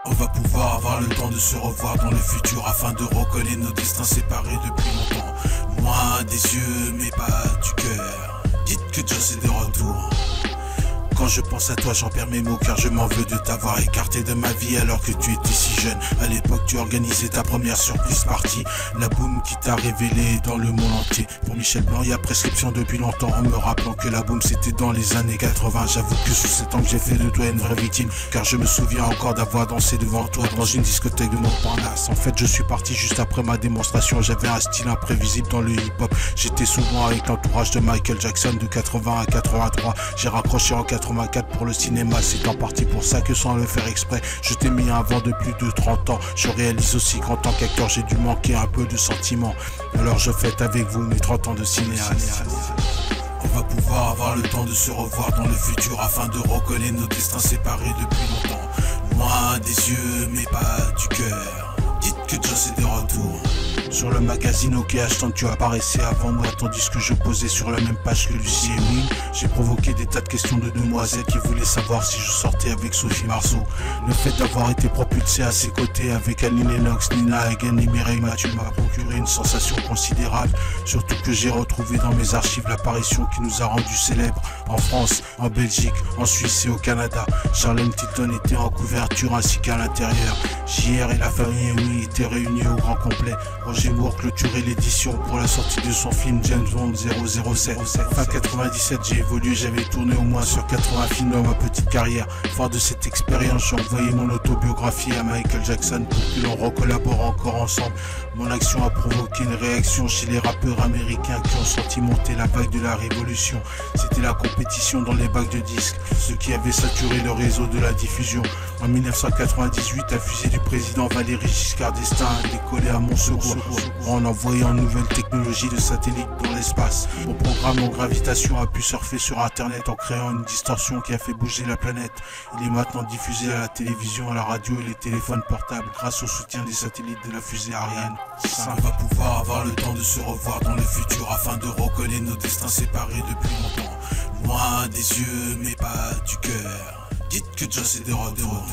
On va pouvoir avoir le temps de se revoir dans le futur afin de recoller nos destins séparés depuis longtemps. Loin des yeux mais pas du cœur. Dites que Joss est de retour. Quand je pense à toi, j'en perds mes mots car je m'en veux de t'avoir écarté de ma vie alors que tu étais si jeune. À l'époque, tu organisais ta première surprise party. La boum qui t'a révélé dans le monde entier. Pour Michel Blanc, il y a prescription depuis longtemps en me rappelant que la boum c'était dans les années 80. J'avoue que sous 7 ans que j'ai fait de toi une vraie victime car je me souviens encore d'avoir dansé devant toi dans une discothèque de Montparnasse. En fait, je suis parti juste après ma démonstration. J'avais un style imprévisible dans le hip-hop. J'étais souvent avec l'entourage de Michael Jackson de 80 à 83. J'ai raccroché en 84 pour le cinéma, c'est en partie pour ça que sans le faire exprès, je t'ai mis un vent de plus de 30 ans. Je réalise aussi qu'en tant qu'acteur, j'ai dû manquer un peu de sentiments. Alors je fête avec vous mes 30 ans de cinéaste. On va pouvoir avoir le temps de se revoir dans le futur afin de recoller nos destins séparés depuis longtemps. Loin des yeux mais pas du cœur. Dites que Joss est de retour. Sur le magazine OK Ashton, tu apparaissais avant moi, tandis que je posais sur la même page que Lucie et Will. J'ai provoqué des tas de questions de demoiselles qui voulaient savoir si je sortais avec Sophie Marceau. Le fait d'avoir été propulsé à ses côtés avec Annie Lennox, Nina Hagen et Mireille Mathieu m'a procuré une sensation considérable. Surtout que j'ai retrouvé dans mes archives l'apparition qui nous a rendus célèbres en France, en Belgique, en Suisse et au Canada. Charlene Tilton était en couverture ainsi qu'à l'intérieur. JR et la famille Louis étaient réunis au grand complet. Roger Moore clôturait l'édition pour la sortie de son film James Bond 007. Fin 97, j'ai évolué, j'avais tourné au moins sur 80 films dans ma petite carrière. Fort de cette expérience, j'ai envoyé mon autobiographie à Michael Jackson pour que l'on recollabore encore ensemble. Mon action a provoqué une réaction chez les rappeurs américains qui ont senti monter la vague de la révolution. C'était la compétition dans les bacs de disques, ce qui avait saturé le réseau de la diffusion. En 1998, la fusée du président Valéry Giscard d'Estaing a décollé à mon secours en envoyant une nouvelle technologie de satellite dans l'espace. Mon programme en gravitation a pu surfer sur internet en créant une distorsion qui a fait bouger la planète. Il est maintenant diffusé à la télévision, à la radio et les téléphones portables grâce au soutien des satellites de la fusée Ariane. On va pouvoir avoir le temps de se revoir dans le futur afin de recoller nos destins séparés depuis longtemps. Loin des yeux mais pas du cœur. Dites que Joss est de retour.